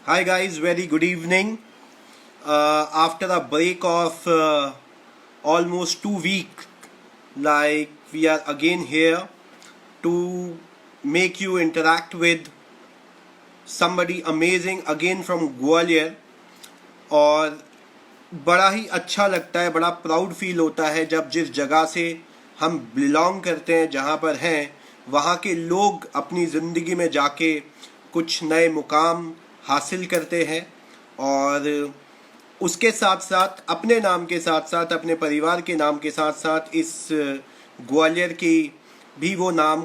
Hi guys, very good evening. After a break of almost 2 weeks, like we are again here to make you interact with somebody amazing again from Gwalior. और बड़ा ही अच्छा लगता है, बड़ा proud feel होता है जब जिस जगह से हम बिलोंग करते हैं, जहाँ पर हैं, वहाँ के लोग अपनी ज़िंदगी में जाके कुछ नए मुकाम हासिल करते हैं और उसके साथ साथ अपने नाम के साथ साथ अपने परिवार के नाम के साथ साथ इस ग्वालियर की भी वो नाम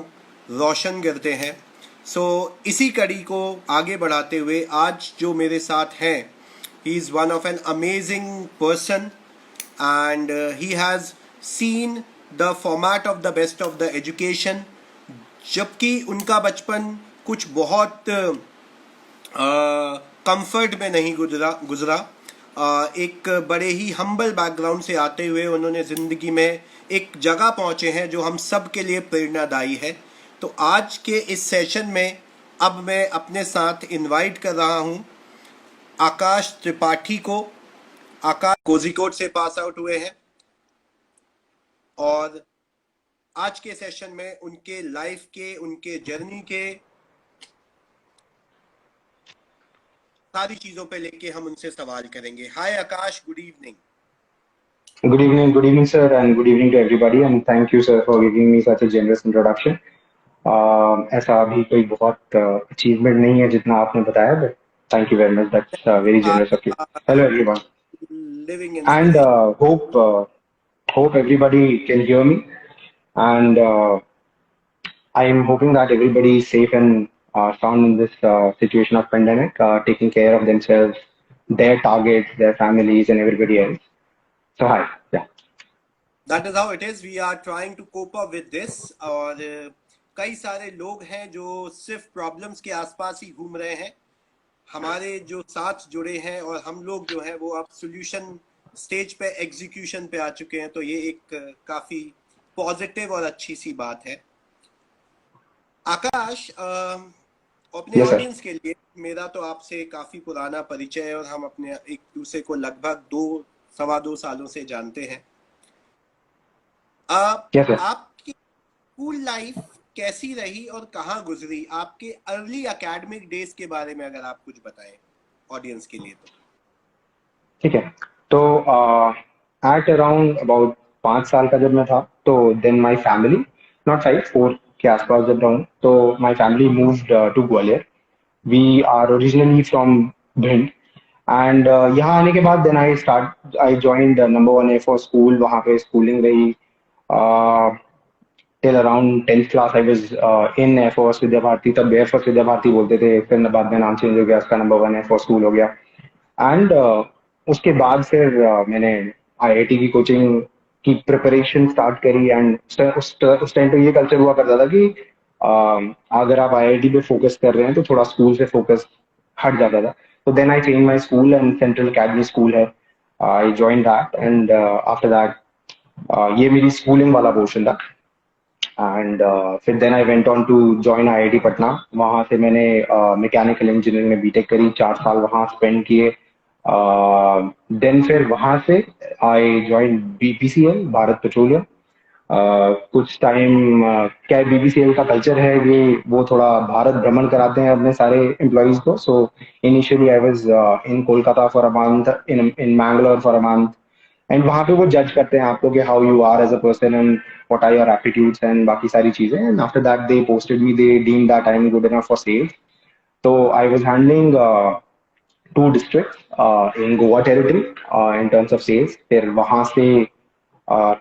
रोशन करते हैं. इसी कड़ी को आगे बढ़ाते हुए आज जो मेरे साथ हैं, he is one of an amazing person and he has seen the format of the best of the education. जबकि उनका बचपन कुछ बहुत कंफर्ट में नहीं गुजरा. एक बड़े ही हम्बल बैकग्राउंड से आते हुए उन्होंने ज़िंदगी में एक जगह पहुंचे हैं जो हम सब के लिए प्रेरणादायी है. तो आज के इस सेशन में अब मैं अपने साथ इनवाइट कर रहा हूं आकाश त्रिपाठी को. आकाश कोझिकोड से पास आउट हुए हैं और आज के सेशन में उनके लाइफ के, उनके जर्नी के सारी चीजों पे लेके हम उनसे सवाल करेंगे. Hi Akash, good evening. Good evening, sir, and good evening to everybody. And thank you, sir, for giving me such a generous introduction. ऐसा अभी कोई बहुत achievement नहीं है जितना आपने बताया, but thank you very much. That's very generous of you. Hello, everyone, living in and hope everybody can hear me. And I am hoping that everybody is safe and sound in this situation of pandemic, taking care of themselves, their targets, their families, and everybody else. So hi, yeah. That is how it is. We are trying to cope up with this. और कई सारे लोग हैं जो सिर्फ problems के आसपास ही घूम रहे हैं. हमारे जो साथ जुड़े हैं और हम लोग जो हैं वो अब सॉल्यूशन स्टेज पे, एग्जीक्यूशन पे आ चुके हैं. तो ये एक काफी पॉजिटिव और अच्छी सी बात है. आकाश, अपने Yes, sir. ऑडियंस के लिए, मेरा तो आपसे काफी पुराना परिचय है और हम अपने एक दूसरे को लगभग 2 सवा 2 सालों से जानते हैं. Yes, sir. आपकी स्कूल लाइफ कैसी रही और कहाँ गुजरी? आपके अर्ली एकेडमिक डेज के बारे में अगर आप कुछ बताएं ऑडियंस के लिए तो. ठीक है. तो एट अराउंड अबाउट 5 साल का जब मैं था तो देन माय फैमिली, नॉट 5, 4 के आसपास जब रहूँ तो my family moved to Gwalior. We are originally from Bhind. And यहाँ आने के बाद then I joined number 1 air force school. वहाँ पे स्कूलिंग रही till around 10th class. I was in air force Vidya Bharati. तब एयरफोर्स विद्या भारती बोलते थे, फिर बाद में नाम चेंज हो गया, उसका नंबर 1 एयरफोर्स स्कूल हो गया. एंड उसके बाद फिर मैंने आईआईटी की कोचिंग की प्रिपरेशन स्टार्ट करी. एंड उस टाइम पे ये कल्चर हुआ करता था कि अगर आप आईआईटी पे फोकस कर रहे हैं तो थोड़ा स्कूल से फोकस हट जाता था. तो then I change my school and central academy school है. I join that and after that ये मेरी स्कूलिंग वाला पोर्शन था. एंड फिर then I went on to join IIT Patna. वहां से मैंने मैकेनिकल इंजीनियरिंग में बीटेक करी, 4 साल वहां स्पेंड किए. देन फिर वहां से I join BPCL, Bharat petroleum. कुछ टाइम क्या है, बीपीसीएल का कल्चर है ये, वो थोड़ा भारत भ्रमण कराते हैं अपने सारे एम्प्लॉइज को. So initially I was in Kolkata for a month, in Mangalore for a month. And वहां पे वो जज करते हैं आपको कि how you are as a person and what are your aptitudes and बाकी सारी चीजें. And after that they posted me, they deem that I am good enough for sales. तो I was handling 2 districts in Goa territory in terms of sales. फिर वहां से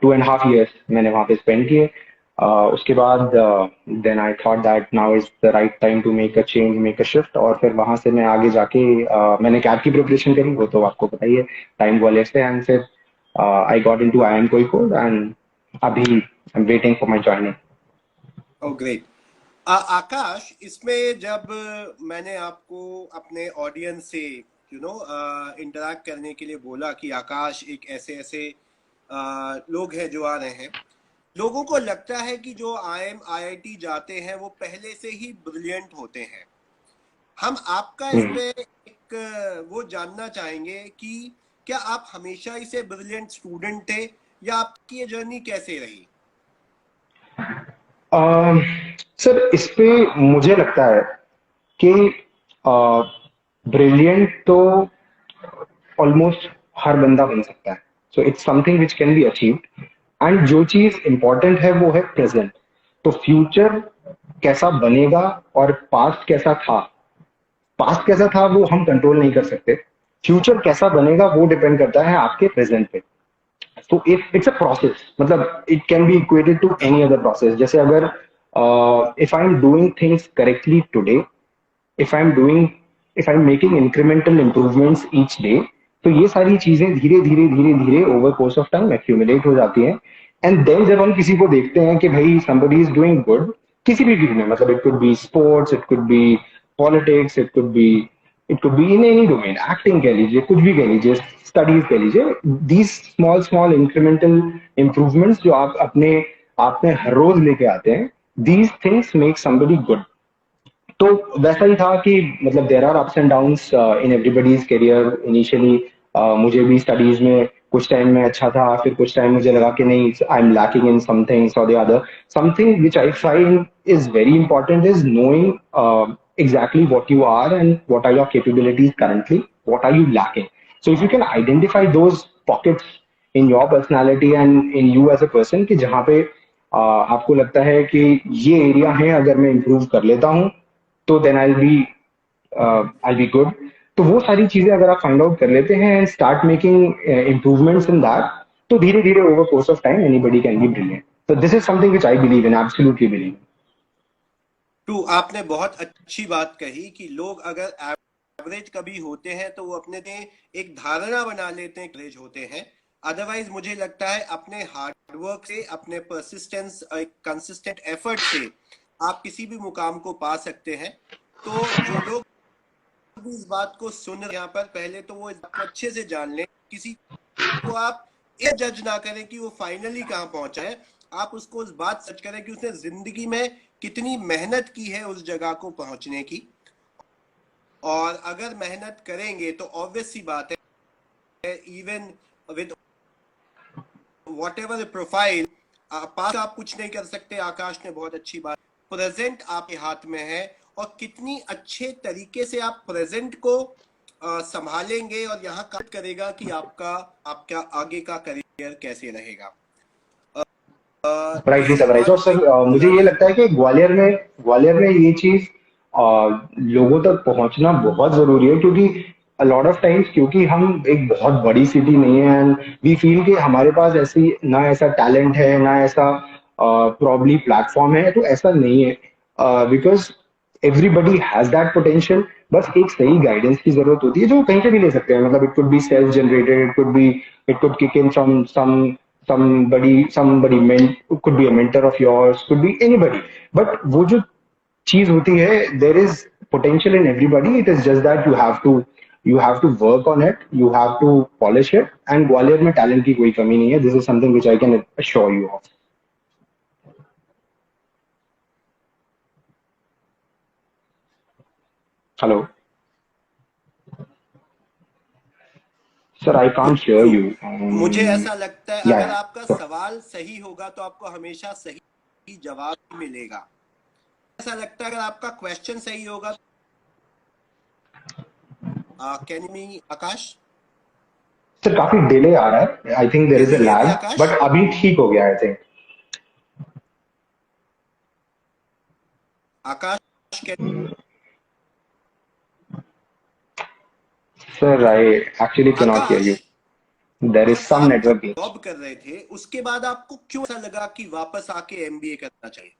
2.5 years मैंने वहां पे स्पेंड किए. उसके बाद then I thought that now is the right time to make a change, make a shift. और फिर वहां से मैं आगे जाके मैंने कैट की प्रिपरेशन करी, वो तो आपको पता ही है, टाइम ग्वालियर से. एंड फिर I got into IIM Kozhikode and अभी I am waiting for my joining. Oh great. Akash, इसमें जब मैंने आपको अपने ऑडियंस से इंटरैक्ट करने के लिए बोला कि आकाश एक ऐसे ऐसे लोग हैं जो आ रहे हैं, लोगों को लगता है कि जो आईआईटी जाते हैं वो पहले से ही ब्रिलियंट होते हैं. हम आपका इस पे एक वो जानना चाहेंगे कि क्या आप हमेशा ही से ब्रिलियंट स्टूडेंट थे या आपकी ये जर्नी कैसे रही? सर इस पे मुझे लगता है कि ब्रिलियंट तो ऑलमोस्ट हर बंदा बन सकता है. So it's something which can be achieved. And जो चीज इंपॉर्टेंट है वो है प्रेजेंट. तो फ्यूचर कैसा बनेगा और पास्ट कैसा था वो हम कंट्रोल नहीं कर सकते. फ्यूचर कैसा बनेगा वो डिपेंड करता है आपके प्रेजेंट पे. तो इफ इट्स अ प्रोसेस, मतलब it can be equated to any other process. जैसे अगर if I am doing things correctly today, if I am doing if I am making incremental improvements each day, तो ये सारी चीजें धीरे धीरे धीरे धीरे over course of time accumulate हो जाती हैं. एंड देन जब हम किसी को देखते हैं कि भाई somebody इज डूइंग गुड किसी भी फील्ड में, मतलब it could be sports, it could be politics, it could be in any domain, acting कह लीजिए, कुछ भी कह लीजिए, स्टडीज कह लीजिए, these small small incremental improvements जो आप आप में हर रोज लेके आते हैं, these things make somebody good. तो वैसा ही था कि मतलब there are ups and downs in everybody's career. Initially मुझे भी स्टडीज में कुछ टाइम में अच्छा था, फिर कुछ टाइम मुझे लगा कि नहीं, I am lacking in something और the other. Something which I find is very important is knowing exactly what you are and what are your capabilities currently, what are you lacking. So if you can identify those pockets in your personality and in you as a person कि जहाँ पे आपको लगता है कि ये area है, अगर मैं इम्प्रूव कर लेता हूँ तो देन आई बी गुड. तो वो सारी चीजें अगर आप फाइंड आउट कर लेते हैं and start making improvements in that, तो धीरे धीरे over course of time anybody can be brilliant. So this is something which I believe in, absolutely believe. टू आपने बहुत अच्छी बात कही कि लोग अगर एवरेज कभी होते हैं तो वो अपने लिए एक धारणा बना लेते हैं एवरेज होते हैं. अदरवाइज मुझे लगता है अपने हार्डवर्क से, अपने परसिस्टेंस, कंसिस्टेंट एफर्ट से आप किसी भी मुकाम को पा सकते हैं. तो जो लोग भी इस बात को सुन रहे हैं यहाँ पर, पहले तो वो इस बात को अच्छे से जान लें. किसी को आप ये जज ना करें कि वो फाइनली कहाँ पहुंचा है. आप उसको उस बात सच करें कि उसने जिंदगी में कितनी मेहनत की है उस जगह को पहुंचने की. और अगर मेहनत करेंगे तो ऑब्वियस सी बात है, even with whatever profile, पास आप कुछ नहीं कर सकते. आकाश ने बहुत अच्छी बात, प्रेजेंट आपके हाथ में है और कितनी अच्छे तरीके से आप प्रेजेंट को संभालेंगे और यहाँ काम करेगा कि आपका आगे का करियर कैसे रहेगा. Rightly this is sir, right. और वन सर थिंग मुझे ये लर्निंग. लगता है कि ग्वालियर में ये चीज लोगों तक पहुंचना बहुत जरूरी है, क्योंकि लॉट ऑफ टाइम्स, क्योंकि हम एक बहुत बड़ी सिटी नहीं है एंड वी फील कि हमारे पास ऐसी ना ऐसा टैलेंट है ना ऐसा प्रॉब्ली प्लेटफॉर्म है. तो ऐसा नहीं है, because everybody has that potential. बस एक सही गाइडेंस की जरूरत होती है जो कहीं से भी ले सकते हैं. मतलब it could be self generated, it could kick in from somebody could be a mentor of yours, could be anybody. But वो जो चीज होती है, there is potential in everybody. It is just that you have to work on it, you have to polish it. And Gwalior में talent की कोई कमी नहीं है. This is something which I can assure you of. Hello, sir, I can't hear true. you. मुझे ऐसा लगता है Yeah, अगर yeah. आपका सवाल सही होगा तो आपको हमेशा सही जवाब मिलेगा. ऐसा लगता है अगर आपका क्वेश्चन सही होगा. Can me Akash? सर काफी डिले आ रहा है. I think there can is you a hear me lag, Akash? But अभी ठीक हो गया I think. Akash can? Sir I actually cannot hear Akash, you. There is जब some आप network glitch. Job कर रहे थे उसके बाद आपको क्यों ऐसा लगा कि वापस आके एमबीए करना चाहिए?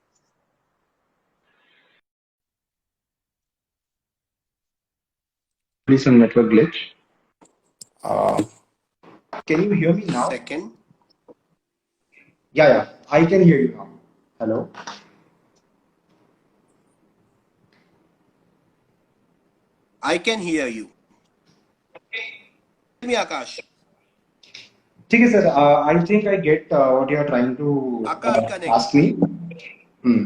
Please, some network glitch. Uh, can you hear me now? Second. Yeah, yeah, I can hear you now. Hello. I can hear you. मी आकाश. ठीक है sir. I think I get what you are trying to Akash ask connect. me. Hmm.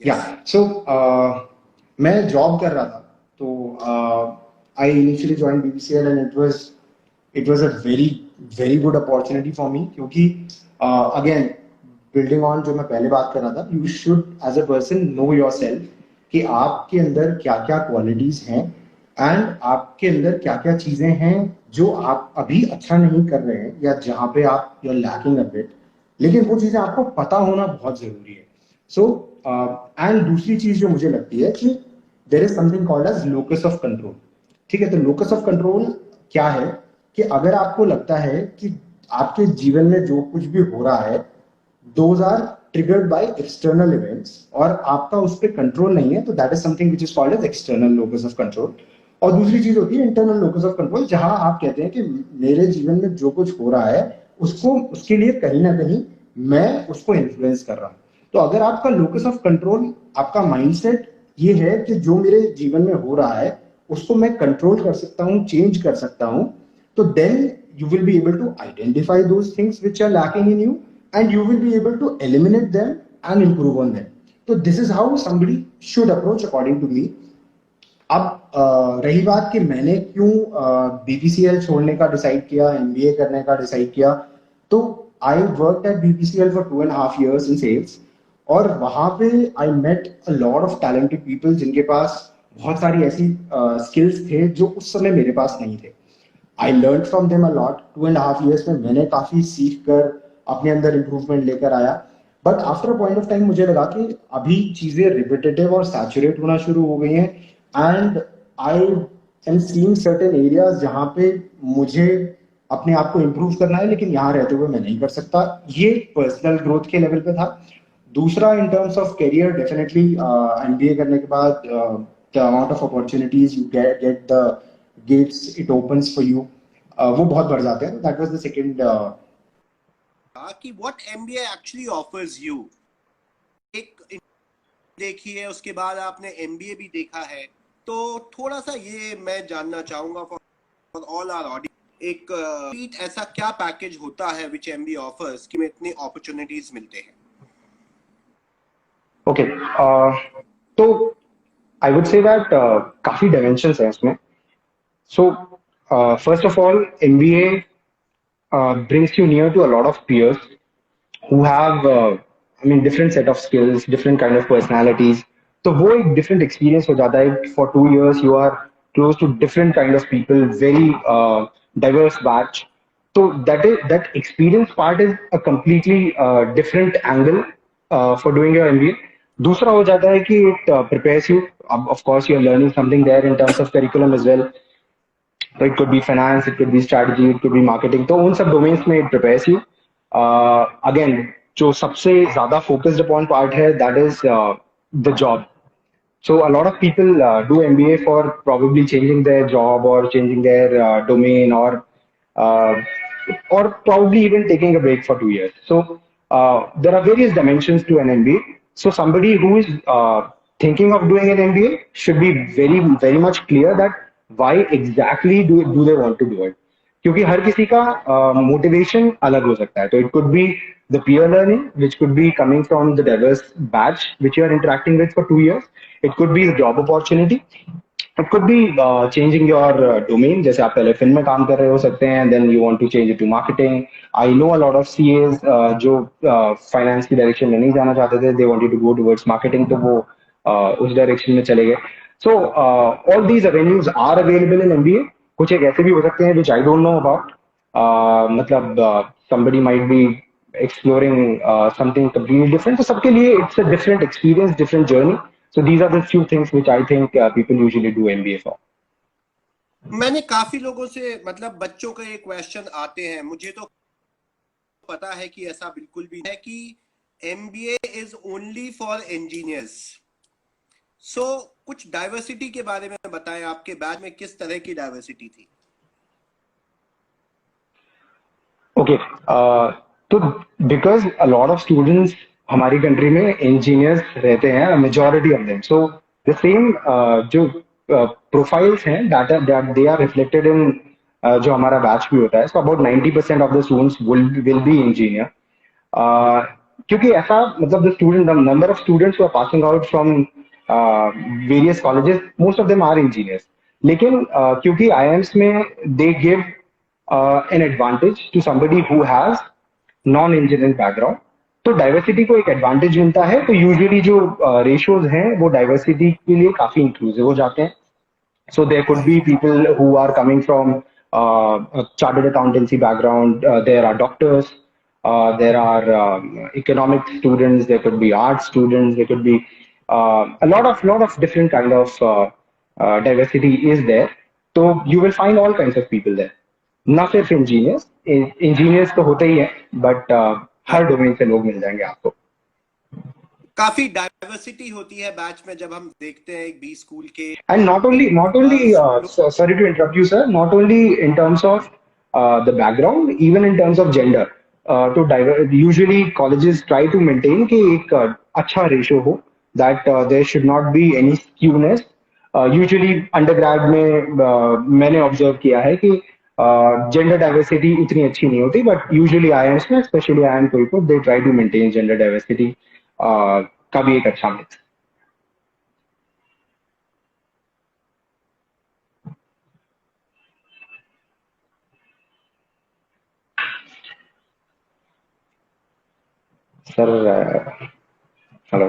Yes. Yeah. So मैं job कर रहा था, तो I initially join BBCL and it was a very very good opportunity for me, क्योंकि again building on जो मैं पहले बात कर रहा था, you should as a person know yourself कि आपके अंदर क्या क्या क्वालिटीज हैं एंड आपके अंदर क्या क्या चीजें हैं जो आप अभी अच्छा नहीं कर रहे हैं या जहां पे आप you are lacking a bit, लेकिन वो चीजें आपको पता होना बहुत जरूरी है। सो एंड दूसरी चीज जो मुझे लगती है कि there is something called as locus of control. ठीक है, तो लोकस ऑफ कंट्रोल क्या है कि अगर आपको लगता है कि आपके जीवन में जो कुछ भी हो रहा है those are triggered by external events और आपका उस पर कंट्रोल नहीं है, तो that is something which is called as external locus of control. और दूसरी चीज होती है इंटरनल लोकस ऑफ कंट्रोल, जहां आप कहते हैं कि मेरे जीवन में जो कुछ हो रहा है उसको उसके लिए कहीं ना कहीं मैं उसको इन्फ्लुएंस कर रहा हूं। तो अगर आपका लोकस ऑफ कंट्रोल, आपका माइंडसेट ये है कि जो मेरे जीवन में हो रहा है उसको मैं कंट्रोल कर सकता हूं, चेंज कर सकता हूं, तो then you will be able to identify those things which are lacking in you and you will be able to eliminate them and improve on them. So this is how somebody should approach according to me. अब रही बात कि मैंने क्यों BPCL छोड़ने का decide किया, MBA करने का डिसाइड किया, तो I work at BPCL for 2.5 years in sales, और वहां पे I met a lot of talented people जिनके पास बहुत सारी ऐसी स्किल्स थे जो उस समय मेरे पास नहीं थे। I learn from them a lot. 2.5 years में मैंने काफी सीख कर अपने अंदर इंप्रूवमेंट लेकर आया। But after a point of time मुझे लगा कि अभी चीजें रिपीटेटिव और सैचुरेट होना शुरू हो गई हैं and I am seeing certain areas जहां पे मुझे अपने आप को इम्प्रूव करना है, लेकिन यहाँ रहते हुए मैं नहीं कर सकता। ये पर्सनल ग्रोथ के लेवल पे था। दूसरा, in terms of career, definitely MBA करने के बाद the amount of opportunities you get, the gates it opens for you, वो बहुत बढ़ जाते हैं। That was the second. कि what MBA actually offers you, एक देखी है उसके बाद आपने एमबीए भी देखा है, तो थोड़ा सा ये मैं जानना चाहूंगा फॉर ऑल आवर ऑडियंस, एक ऐसा क्या पैकेज होता है विच एमबीए ऑफर्स कि में इतने अपॉर्चुनिटीज मिलते हैं। ओके, तो आई वुड से दैट काफी डायमेंशंस हैं इसमें। So first of all, MBA brings you near to a lot of peers who have I mean different set of skills, different kind of personalities. तो वो एक different experience हो जाता है। For 2 years you are close to different kind of people, very diverse batch. So that experience part is a completely different angle for doing your MBA. दूसरा हो जाता है कि it prepares you. Of course you are learning something there in terms of curriculum as well. So it could be finance, it could be strategy, it could be marketing. तो उन सब domains में it prepares you. Again, जो सबसे ज़्यादा focused upon part है, that is the job. So a lot of people do MBA for probably changing their job or changing their domain, uh, or probably even taking a break for 2 years. So there are various dimensions to an MBA. So somebody who is thinking of doing an MBA should be very very much clear that why exactly do they want to do it. क्योंकि हर किसी का motivation अलग हो सकता है। तो it could be the peer learning which could be coming from the diverse batch which you are interacting with for 2 years. It could be the job opportunity, it could be changing your domain, जैसे आप पहले film में काम कर रहे हो सकते हैं, then you want to change it to marketing. I know a lot of CS जो फाइनेंस की डायरेक्शन में नहीं जाना चाहते थे, they wanted to go towards marketing, तो वो उस डायरेक्शन में चले गए। So all these avenues are available in MBA. कुछ एक ऐसे भी हो सकते हैं which I don't know about, मतलब somebody might be exploring something completely different, तो सबके लिए it's a different experience, different journey. So these are the few things which I think people usually do MBA for. मैंने काफी लोगों से, मतलब बच्चों के ये क्वेश्चन आते हैं, मुझे तो पता है कि ऐसा बिल्कुल भी है कि MBA is only for engineers. So कुछ डाइवर्सिटी के बारे में बताएं, आपके बैच में किस तरह की डाइवर्सिटी थी। Okay, तो because a lot of students हमारी कंट्री में इंजीनियर्स रहते हैं, majority of them, so the same जो प्रोफाइल्स हैं that they are reflected in जो हमारा बैच भी होता है, so about 90% of the students will be engineer. क्योंकि ऐसा, मतलब the number of students who are passing out from various colleges, most of them are engineers, लेकिन क्योंकि आईआईएम्स में they give an advantage to somebody who has non engineering background, तो diversity को एक advantage मिलता है, तो यूजुअली जो रेशियोज हैं वो डाइवर्सिटी के लिए काफी इंक्लूसिव हो जाते हैं. So there could be right. people who are coming from a chartered accountancy background. There are doctors. There are economic students. There could be art students. There could be a lot of different kind of diversity is there. So you will find all kinds of people there. ना सिर्फ engineers, engineers तो होते ही हैं, but her domain से लोग मिल जाएंगे आपको. काफी डाइवर्सिटी होती है बैच में जब हम देखते हैं एक बी स्कूल के. And not only sorry to interrupt you, sir, not only in terms of the background, even in terms of gender. Usually colleges try to maintain कि एक अच्छा ratio हो, that there should not be any skewness. Usually undergrad में मैंने observe किया है कि gender diversity उतनी अच्छी नहीं होती, but usually IIMs में, especially IIM Kozhikode, they try to maintain gender diversity का भी एक अच्छा mix. Sir hello.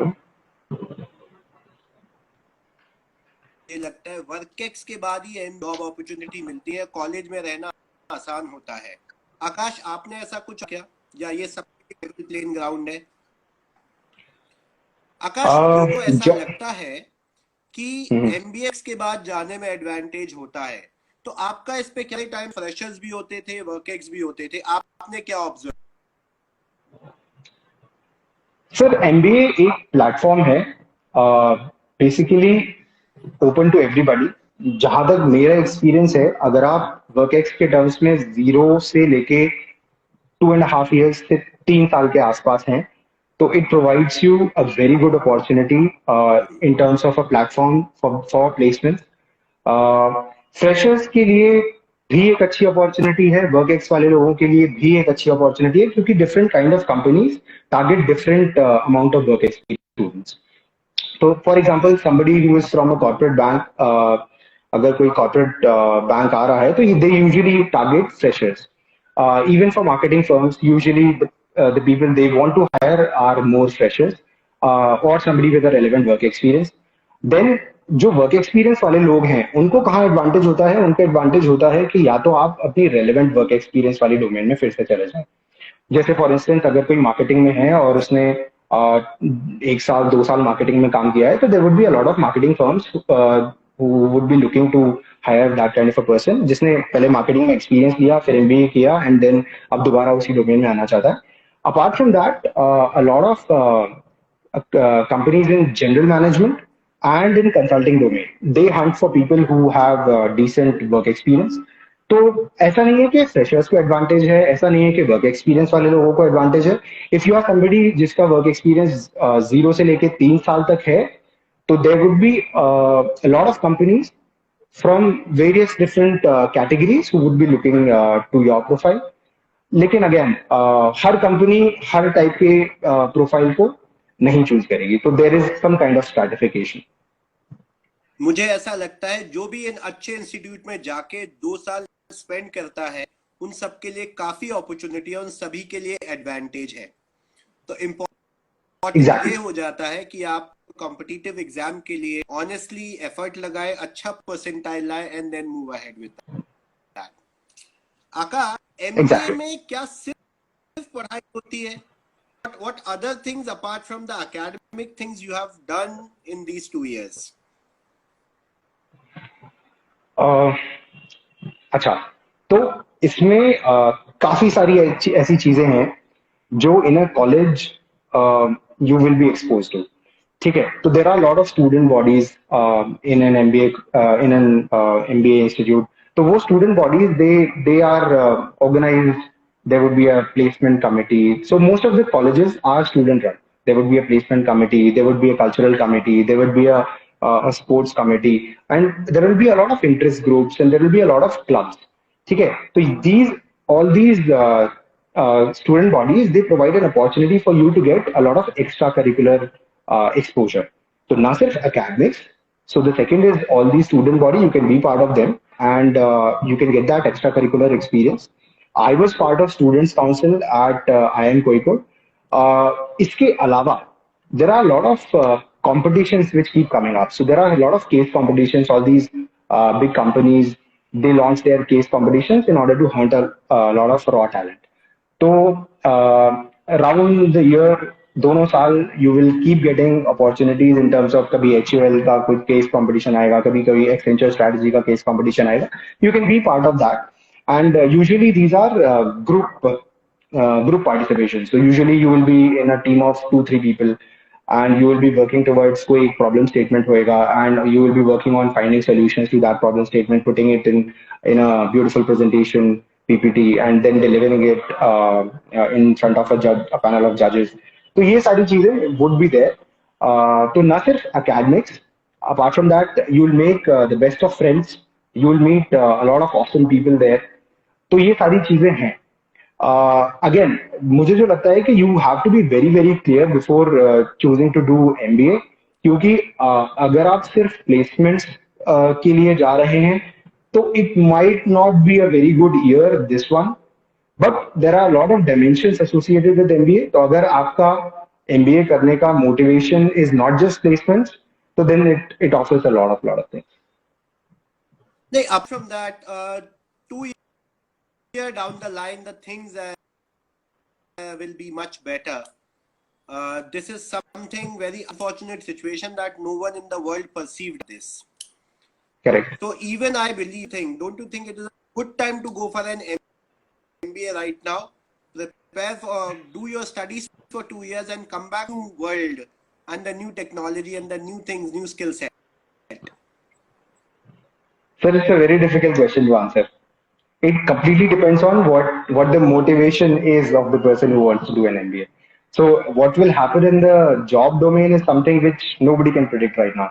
मुझे लगता है वर्केक्स के बाद ही जॉब अपॉर्चुनिटी मिलती है, कॉलेज में रहना आसान होता है. आकाश, आपने ऐसा कुछ क्या, या ये सब प्लेन ग्राउंड है? आकाश, मेरे को ऐसा लगता है कि एमबीएक्स के बाद जाने में एडवांटेज होता है, तो आपका इस पे क्या टाइम फ्रेशर्स भी होते थे, वर्केक्स भी होते थे, आपने क्या ऑब्जर्व? सर एमबीए एक प्लेटफॉर्म है, बेसिकली ओपन टू एवरीबॉडी. जहां तक मेरा एक्सपीरियंस है, अगर आप वर्कएक्स के टर्म्स में 0 से लेके 2.5 years से 3 साल के आसपास हैं, तो it provides you a very good opportunity in terms of a platform for placement. Freshers के लिए भी एक अच्छी अपॉर्चुनिटी है, वर्क एक्स वाले लोगों के लिए भी एक अच्छी अपॉर्चुनिटी है, क्योंकि different kind of companies target different amount of work experience students. तो for example somebody who is from a corporate bank, अगर कोई कॉर्पोरेट बैंक आ रहा है तो they usually target freshers. Even for marketing firms, usually the people they want to hire are more freshers or somebody with a relevant work experience. Then जो work experience वाले लोग हैं उनको कहाँ एडवांटेज होता है? उनको एडवांटेज होता है कि या तो आप अपनी रेलेवेंट वर्क एक्सपीरियंस वाली डोमेन में फिर से चले जाएं. जैसे फॉर इंस्टेंस अगर कोई मार्केटिंग में है और उसने 1 साल 2 साल मार्केटिंग में काम किया है, तो there would be a lot of marketing firms who would be looking to hire that kind of a person, जिसने पहले मार्केटिंग में एक्सपीरियंस लिया, फिर एमबीए किया, एंड देन अब दोबारा उसी डोमेन में आना चाहता है. Apart from that, a lot of companies in general management and in consulting domain, they hunt for people who have decent work experience. तो ऐसा नहीं है कि फ्रेशर्स को एडवांटेज है, ऐसा नहीं है कि वर्क एक्सपीरियंस वाले लोगों को एडवांटेज है. इफ यू आर समबडी जिसका वर्क एक्सपीरियंस 0 से लेके 3 साल तक है, तो there would be a lot of companies from various different categories who would be looking to your profile. लेकिन अगेन हर कंपनी हर टाइप के प्रोफाइल को नहीं चूज करेगी, तो there is some kind of stratification. मुझे ऐसा लगता है जो भी इन अच्छे इंस्टीट्यूट में जाके 2 साल स्पेंड करता है, उन सब के लिए काफी अपॉर्चुनिटी है, उन सभी के लिए एडवांटेज है. तो इम्पोर्टेंट ये हो जाता है कि आप कॉम्पिटिटिव एग्जाम के लिए ऑनेस्टली एफर्ट लगाए, अच्छा परसेंटाइल लाए, and then move ahead with that. Aakash, MBA में क्या सिर्फ पढ़ाई होती है? What other things apart from the academic things you have done in these 2 years? अच्छा, तो इसमें काफी सारी ऐसी चीजें हैं जो in a college you will be exposed to. ठीक है, तो there are lot of student bodies in an MBA MBA institute. तो वो student bodies they are organized. There would be a placement committee. So most of the colleges are student run. There would be a placement committee. There would be a cultural committee. There would be a sports committee, and there will be a lot of interest groups, and there will be a lot of clubs. ठीक है, तो all these student bodies, they provide an opportunity for you to get a lot of extracurricular exposure. तो ना सिर्फ academics. So the second is all the student body, you can be part of them, and you can get that extracurricular experience. I was part of students council at IIM Kozhikode. इसके अलावा there are a lot of competitions which keep coming up. So there are a lot of case competitions. All these big companies, they launch their case competitions in order to hunt a lot of raw talent. तो around the year दोनों साल you will keep getting opportunities in terms of कभी HUL का कोई case competition आएगा, कभी कभी Accenture strategy का केस कंपटीशन आएगा. You can be part of that, and usually these are group participation. So usually you will be in a team of 2-3 people, and you will be working towards कोई problem statement होएगा, and you will be working on finding solutions to that problem statement, putting it in a beautiful presentation PPT, and then delivering it in front of a panel of judges. तो ये सारी चीजें would be there. तो ना सिर्फ academics, apart from that you will make the best of friends, you will meet a lot of awesome people there. तो ये सारी चीजें हैं. अगेन मुझे जो लगता है कि you have to be very very clear before choosing to do MBA, क्योंकि अगर आप सिर्फ प्लेसमेंट्स के लिए जा रहे हैं तो it might not be a very good year this one, but there are lot of dimensions associated with MBA. तो अगर आपका MBA करने का motivation is not just placements, तो then it offers a lot of things. नहीं, up from that, 2 years down the line, the things will be much better. This is something very unfortunate situation that no one in the world perceived this. Correct. So even I believe, don't you think it is a good time to go for an MBA right now? Prepare for, do your studies for 2 years and come back to world and the new technology and the new things, new skill set. Sir, it's a very difficult question to answer. It completely depends on what the motivation is of the person who wants to do an MBA. So what will happen in the job domain is something which nobody can predict right now.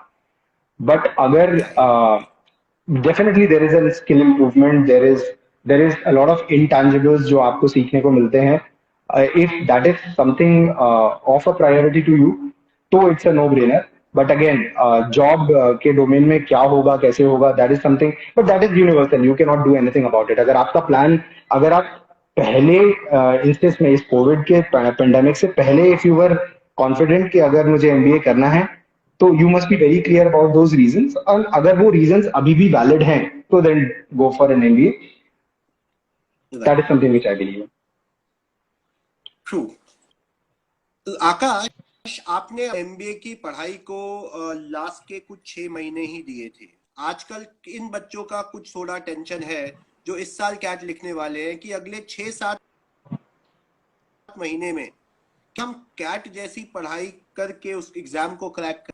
But agar definitely there is a skill improvement, there is a lot of intangibles जो आपको सीखने को मिलते हैं. If that is something of a priority to you, तो it's a no-brainer. But again, job के domain में क्या होगा, कैसे होगा, that is something, but that is universal. You cannot do anything about it. अगर आपका प्लान, अगर आप पहले इंस्टेंस में इस कोविड के पेंडेमिक से पहले इफ यू वर कॉन्फिडेंट कि अगर मुझे MBA करना है, तो you must be very clear about those reasons. और अगर वो रीजंस अभी भी वैलिड हैं, तो then go for an MBA. That is something which I believe. True. Akash, आपने MBA की पढ़ाई को लास्ट के कुछ 6 महीने ही दिए थे. आजकल इन बच्चों का कुछ थोड़ा टेंशन है जो इस साल कैट लिखने वाले हैं कि अगले 6-7 महीने में हम कैट जैसी पढ़ाई करके उस एग्जाम को क्रैक कर.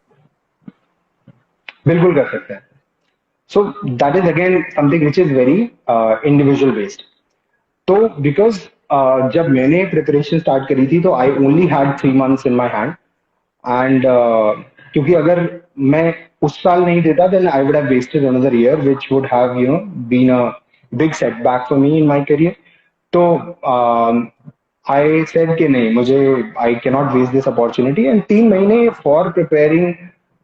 बिल्कुल कर सकते हैं. So that is again something which is very individual based. तो बिकॉज जब मैंने प्रिपरेशन स्टार्ट करी थी तो I only had 3 months in my hand, and क्योंकि अगर मैं उस साल नहीं देता then I would have wasted another year which would have been a big setback for me in my career. तो आई सेड कि नहीं, मुझे I can not waste this opportunity. And 3 महीने फॉर प्रिपेयरिंग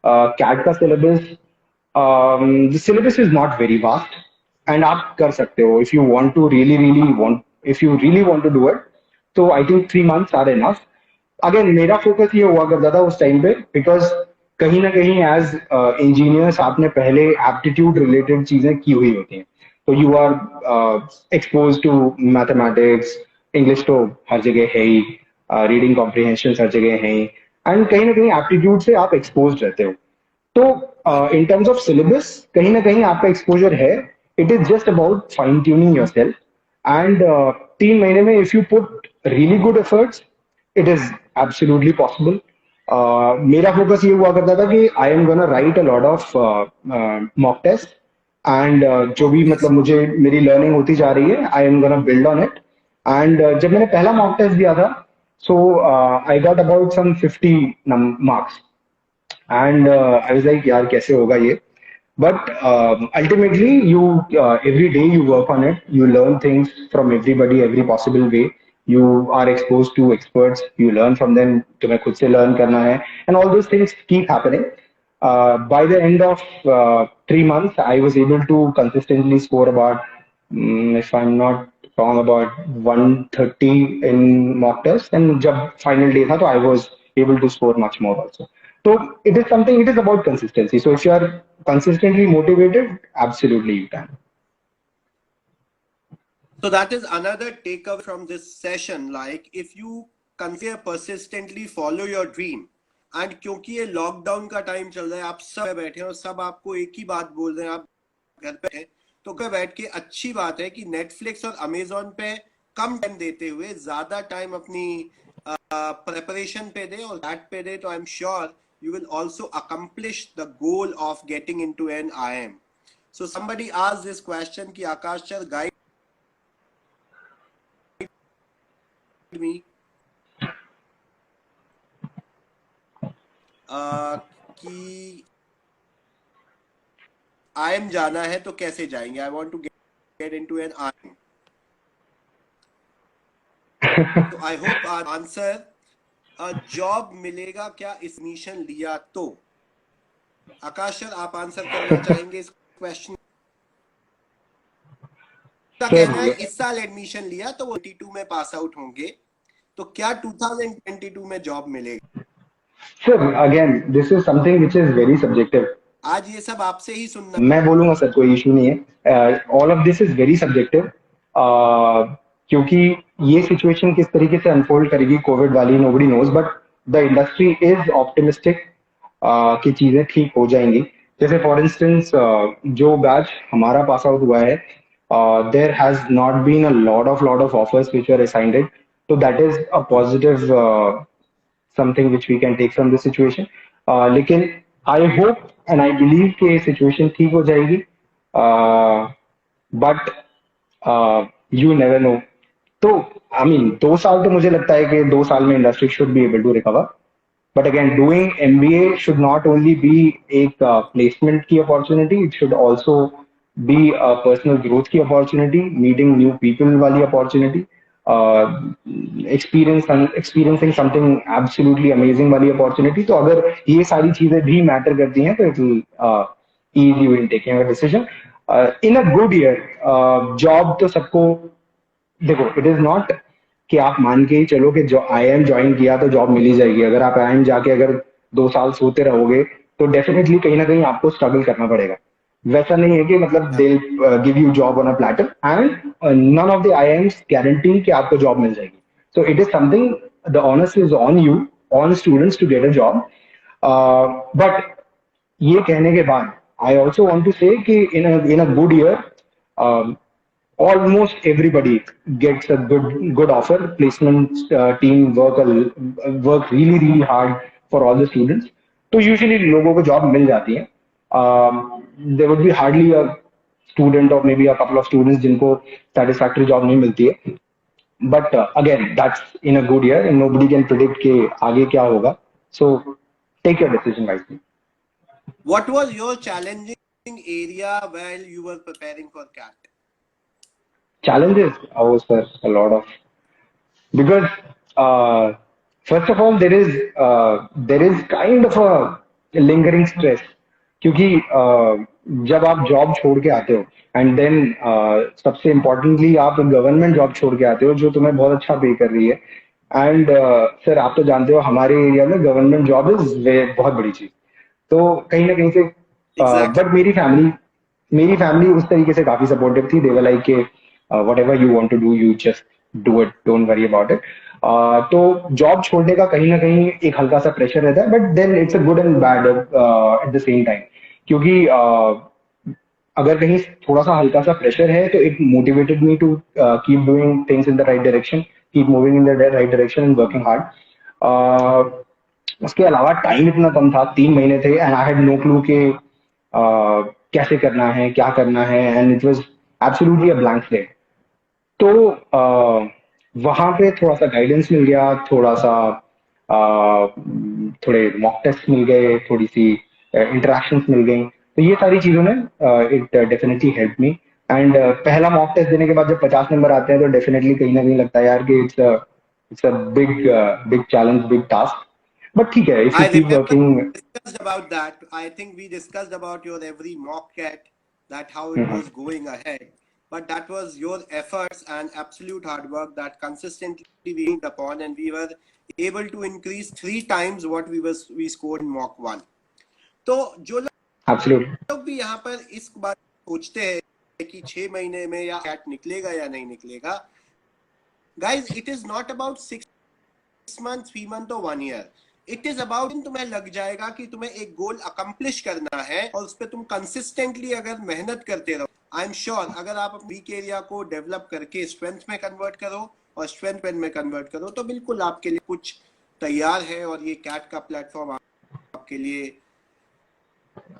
कैट का syllabus, the syllabus is not very vast, and आप कर सकते हो if you want to really want to do it. तो I think 3 months are enough. Again मेरा focus ये हुआ करता था उस टाइम पे, बिकॉज कहीं ना कहीं एज इंजीनियर्स आपने पहले एप्टीट्यूड रिलेटेड चीजें की हुई होती हैं. तो you are expose to mathematics, English तो हर जगह है ही, रीडिंग कॉम्प्रिहेंशन हर जगह है ही, एंड कहीं ना कहीं एप्टीट्यूड से आप एक्सपोज रहते हो. तो इन टर्म्स ऑफ सिलेबस कहीं ना कहीं आपका एक्सपोजर है. It is just about fine tuning yourself, and 3 महीने में if you put really good efforts, it is absolutely possible. मेरा फोकस ये हुआ करता था कि I am gonna write a lot of mock test, and जो भी मतलब मुझे मेरी लर्निंग होती जा रही है, I am gonna build on it. And जब मैंने पहला मॉक टेस्ट दिया था, so I got about some 50 marks, and I was like यार कैसे होगा ये. But ultimately, every day you work on it. You learn things from everybody, every possible way. You are exposed to experts. You learn from them. तुम्हें खुद से learn करना है, and all those things keep happening. By the end of 3 months, I was able to consistently score about, if I'm not wrong, about 130 in mock test. And जब final day था, तो I was able to score much more also. So it is something. It is about consistency. So if you are consistently motivated, absolutely you can. So that is another takeaway from this session. Like if you consider persistently follow your dream, and क्योंकि ये lockdown का time चल रहा है, आप सब बैठे हैं और सब आपको एक ही बात बोल रहे हैं, आप घर पे हैं, तो घर बैठ के अच्छी बात है कि नेटफ्लिक्स और अमेजोन पे कम टाइम देते हुए ज्यादा टाइम अपनी प्रेपरेशन पे दे और दैट पे दे, तो I am sure you will also accomplish the goal of getting into an IIM. So somebody asked this question कि आकाश सर guide me कि IIM जाना है तो कैसे जाएंगे? I want to get into an IIM. So I hope our answer job मिलेगा क्या इस एडमिशन लिया तो? आकाश सर आप आंसर करना चाहेंगे इस क्वेश्चन का? कहना है इस साल एडमिशन लिया तो वो 22 में पास आउट होंगे, तो क्या 2022 में जॉब मिलेगी? Sir, again, this is something which is very subjective. आज ये सब आपसे ही सुनना। मैं बोलूंगा सर, कोई इशू नहीं है. All of this is very subjective, क्योंकि ये सिचुएशन किस तरीके से अनफोल्ड करेगी कोविड वाली, nobody knows, but the industry is optimistic कि चीजें ठीक हो जाएंगी. जैसे फॉर इंस्टेंस जो बैच हमारा पास आउट हुआ है, there has not been a lot of offers which are assigned, तो that is a positive something which we can take from this situation. लेकिन I hope and I believe कि situation ठीक हो जाएगी, but you never know. तो I mean 2 साल तो मुझे लगता है कि 2 साल में industry should be able to recover. But again, doing MBA should not only be एक प्लेसमेंट की opportunity, it should also be personal growth की अपॉर्चुनिटी, मीटिंग न्यू पीपल वाली opportunity, experiencing something absolutely amazing वाली opportunity. तो अगर ये सारी चीजें भी मैटर करती हैं, तो it will ease you in taking a decision in a good year. Job तो सबको, देखो, इट इज नॉट कि आप मान के ही चलो कि जो IIM ज्वाइन किया तो जॉब मिल ही जाएगी. अगर आप IIM जाके अगर 2 साल सोते रहोगे, तो डेफिनेटली कहीं ना कहीं आपको स्ट्रगल करना पड़ेगा. वैसा नहीं है कि मतलब they give you job on a platter, and none of the IIMs guarantee कि आपको जॉब मिल जाएगी. So it is something, the onus is on you, on students to get a job. But ये कहने के बाद I also want to say कि in a good year almost everybody gets a good offer. Placement team work really hard for all the students. तो usually लोगों को job मिल जाती है. There would be hardly a student or maybe a couple of students जिनको satisfactory job नहीं मिलती है. But again, that's in a good year and nobody can predict कि आगे क्या होगा. So take your decision wisely. What was your challenging area while you were preparing for CAT? Challenges, oh sir, a lot of, because first of all there is kind of a lingering stress, क्योंकि जब आप job छोड़ के आते हो and then सबसे importantly आप government job छोड़ के आते हो जो तुम्हें बहुत अच्छा पे कर रही है. एंड सर आप तो जानते हो हमारे एरिया में गवर्नमेंट जॉब इज बहुत बड़ी चीज. तो कहीं ना कहीं से बट मेरी फैमिली उस तरीके से काफी सपोर्टिव थी. दे वर लाइक के whatever you want to do, you just do it, don't worry about it. तो जॉब छोड़ने का कहीं ना कहीं एक हल्का सा प्रेशर रहता है, but then it's a good and bad at the same time. क्योंकि अगर कहीं थोड़ा सा हल्का सा प्रेशर है तो it motivated me to keep doing things in the right direction, keep moving in the right direction and working hard. उसके अलावा टाइम इतना कम था, 3 महीने थे, and I had no clue के कैसे करना है, क्या करना है, and it was absolutely a blank slate. तो वहां पे थोड़ा सा गाइडेंस मिल गया, थोड़े मॉक टेस्ट मिल गए, थोड़ी सी इंटरेक्शंस मिल गई. तो ये सारी चीजों ने it definitely help me. And पहला मॉक टेस्ट देने के बाद जब 50 नंबर आते हैं तो डेफिनेटली कहीं ना कहीं लगता है यार कि it's a big challenge, big task. But ठीक है, if I you keep remember working. we discussed about that. I think we discussed about your every mock cat, that how it hmm. was going ahead. But that was your efforts and absolute hard work that consistently we worked upon, and we were able to increase 3 times what we scored in mock one. तो जो absolutely. लोग भी यहाँ पर इस बात सोचते हैं कि 6 महीने में या कैट निकलेगा या नहीं निकलेगा, guys it is not about 6 month 3 month और 1 ईयर. इट इज अबाउट, तुम्हें लग जाएगा कि तुम्हें एक गोल अकम्प्लिश करना है और उस पर तुम कंसिस्टेंटली अगर मेहनत करते रहो, आई एम श्योर अगर आप वीक एरिया को डेवलप करके स्ट्रेंथ में कन्वर्ट करो और स्ट्रेंथ में कन्वर्ट करो तो बिल्कुल आपके लिए कुछ तैयार है और ये कैट का प्लेटफॉर्म आपके लिए.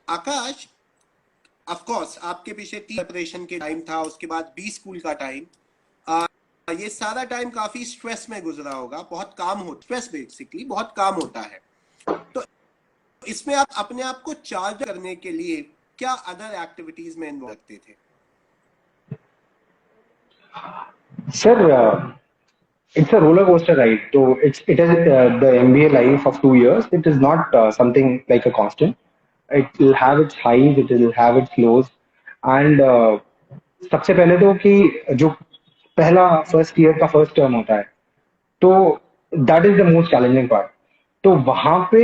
आकाश, ऑफ कोर्स आपके पीछे प्रिपरेशन के टाइम था, उसके बाद बी स्कूल का टाइम, ये सारा टाइम काफी स्ट्रेस में गुजरा होगा, बहुत काम हो, स्ट्रेस बेसिकली बहुत काम होता है. तो इसमें आप अपने आप को चार्ज करने के लिए क्या अदर एक्टिविटीज में इन्वॉल्व रखते थे? Sir, it's a roller coaster ride. So it is the MBA life of 2 years. It is not something like a constant. It will have its highs, it will have its lows, and सबसे पहले तो कि जो पहला first year का first term होता है, तो that is the most challenging part. तो वहां पे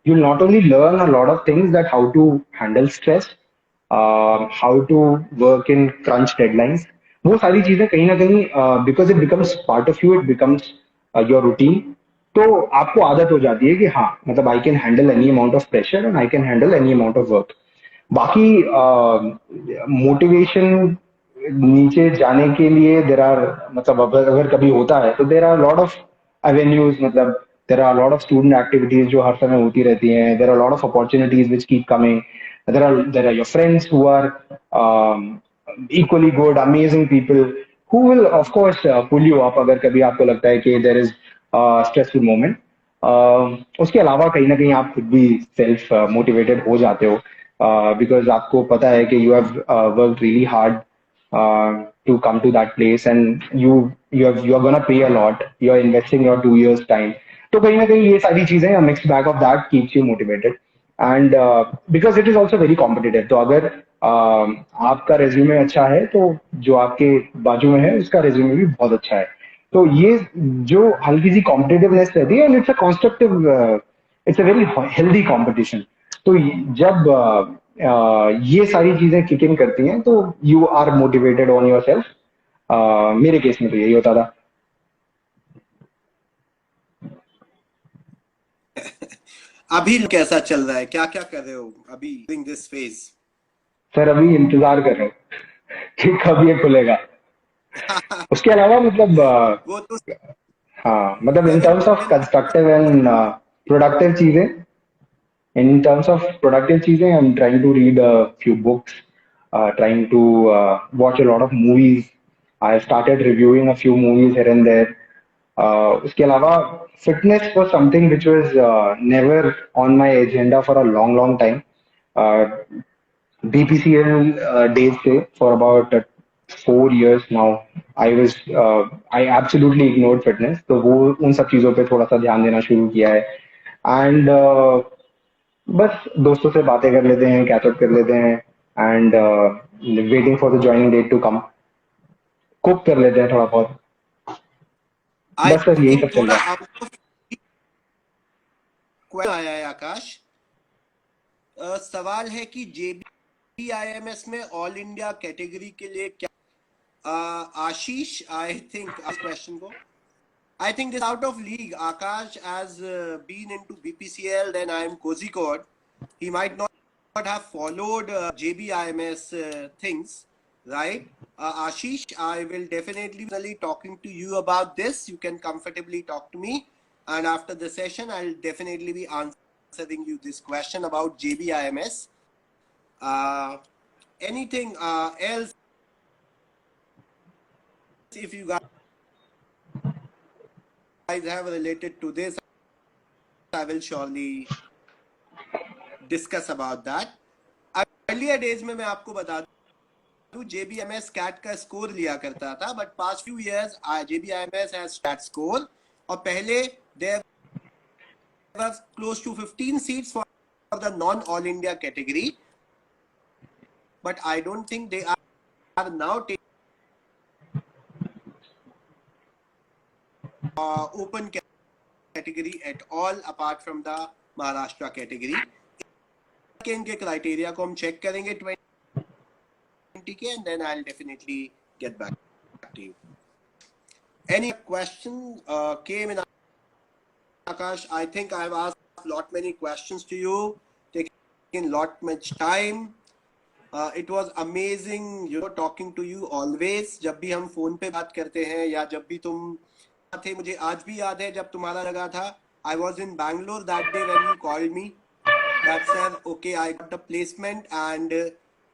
you not only learn a lot of things, that how to handle stress, how to work in crunch deadlines. वो सारी चीजें कहीं ना कहीं, because it becomes part of you, it becomes your routine. तो आपको आदत हो जाती है कि हाँ, मतलब I can handle any amount of pressure and I can handle any amount of work. बाकी मोटिवेशन नीचे जाने के लिए देर आर, मतलब अगर कभी होता है तो there are lot of avenues, मतलब there are lot of student activities जो हर समय होती रहती हैं. There are lot of opportunities which keep coming. There are your friends who are equally good, amazing people who will of course pull you up अगर कभी आपको लगता है कि there is stressful moment. उसके अलावा कहीं ना कहीं आप खुद भी सेल्फ मोटिवेटेड हो जाते हो, बिकॉज आपको पता है कि you have work really hard to come to that place, and you are gonna pay a lot, you are investing your 2 years time. तो कहीं ना कहीं ये सारी चीजें, a mixed bag of that keeps you motivated. And because it is also very competitive, तो अगर आपका रेज्यूमे अच्छा है तो जो आपके बाजू में है उसका रेज्यूमे भी बहुत अच्छा है. तो ये जो हल्की सी कॉम्पिटिटिवनेस रहती है, and it's a constructive, it's a very healthy competition. तो जब ये सारी चीजें किक इन करती हैं तो you are motivated on yourself. मेरे केस में तो यही होता था. अभी कैसा चल रहा है, क्या क्या कर रहे हो अभी इन दिस फेज? सर अभी इंतजार कर रहे हो कि कब ये खुलेगा. उसके अलावा मतलब वो तो हाँ, मतलब इन terms of 7 constructive and productive चीजें, in terms of productive चीजें, I'm trying to read a few books, trying to watch a lot of movies. I started reviewing a few movies here and there. उसके अलावा fitness was something which was never on my agenda for a long time. Uh, BPCL days से for about 4 years now. I absolutely ignored fitness. तो वो उन सब चीजों पे थोड़ा सा ध्यान देना शुरू किया है. एंड बस दोस्तों से बातें कर लेते हैं, कैचअप कर लेते हैं, and waiting for the joining date to come. Cook कर लेते हैं थोड़ा बहुत. आई बस यही सब थिंक चल थोड़ा रहा है. आउट ऑफ आया है आकाश. सवाल है कि JBIMS में ऑल इंडिया कैटेगरी के लिए क्या, आशीष आई थिंक इस क्वेश्चन को, I think this out of league. Akash has been into BPCL, then I am Kozhikode. He might not have followed JBIMS things, right? Ashish, I will definitely be talking to you about this. You can comfortably talk to me, and after the session, I'll definitely be answering you this question about JBIMS. Anything else? If you guys have related to this, I will surely discuss about that. Earlier days में मैं आपको बता दूं, JBIMS CAT का score लिया करता था, but past few years JBIMS has CAT score. और पहले there were close to 15 seats for the non-All India category, but I don't think they are now taking open category at all apart from the Maharashtra category. इनके criteria को हम check करेंगे 20 के, and then I'll definitely get back to you. Any question came in, Akash? I think I've asked lot many questions to you, taking lot much time. It was amazing, talking to you always. जब भी हम phone पे बात करते हैं या जब भी तुम थे, मुझे आज भी याद है जब तुम्हारा लगा था. I was in Bangalore that day when you called me. That said, okay, I got the placement, and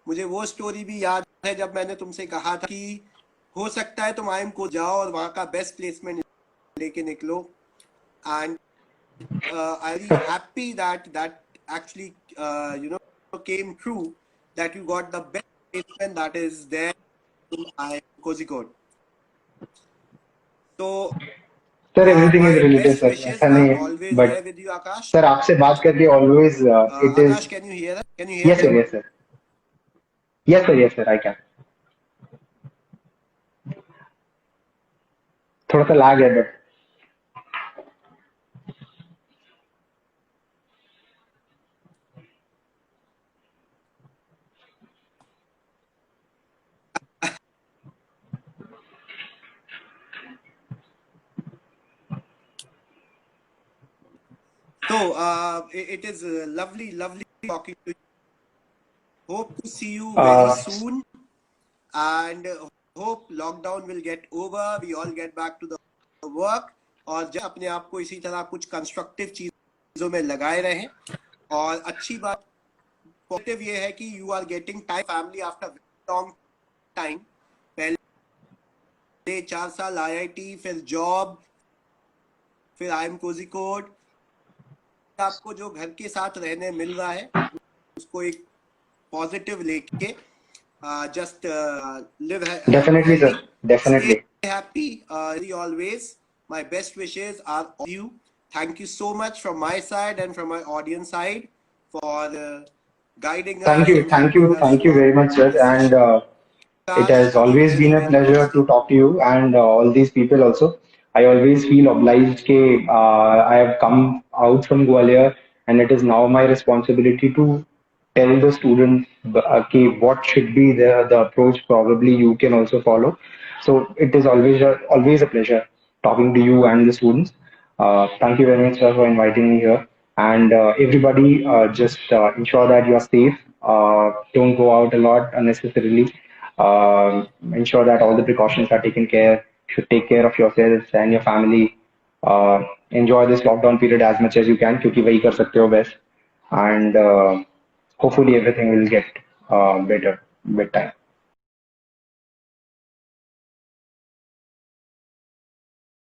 मुझे वो स्टोरी भी याद है जब मैंने तुमसे कहा था कि हो सकता है तुम IIM को जाओ और वहाँ का बेस्ट प्लेसमेंट लेके निकलो. And I'm really happy that actually came true, that you got the best placement that is there in IIM Kozhikode. So sir everything is related best sir, wishes ऐसा नहीं are है, always but there with you, Akash. Sir आपसे बात करके always it is. Akash, can you hear us? Can you hear yes sir, me? Yes sir, yes sir, yes sir, I can. थोड़ा सा lag है but So it is lovely talking to you. Hope to see you very soon, and hope lockdown will get over. We all get back to the work, और जब अपने आप को इसी तरह कुछ कंस्ट्रक्टिव चीजों में लगाए रहें. और अच्छी बात पॉजिटिव ये है कि you are getting time family after long time. पहले 4 साल IIT, फिर जॉब, फिर IIM कोझिकोड. आपको जो घर के साथ रहने मिल रहा है उसको एक पॉजिटिव लेके just live definitely healthy, sir, definitely. stay happy, always. My best wishes are of you. Thank you so much from my side and from my audience side for guiding us and helping us Thank you very much, sir. this And session. it Akash, has always very, been a very pleasure much. to talk to you and all these people also. I always feel obliged that I have come out from Gwalior, and it is now my responsibility to tell the students what should be the approach probably you can also follow. So it is always a pleasure talking to you and the students. Thank you very much, sir, for inviting me here. And everybody, just ensure that you are safe. Don't go out a lot unnecessarily. Ensure that all the precautions are taken care. Should take care of yourselves and your family. Enjoy this lockdown period as much as you can, क्योंकि वही कर सकते हो best. And hopefully everything will get better with time.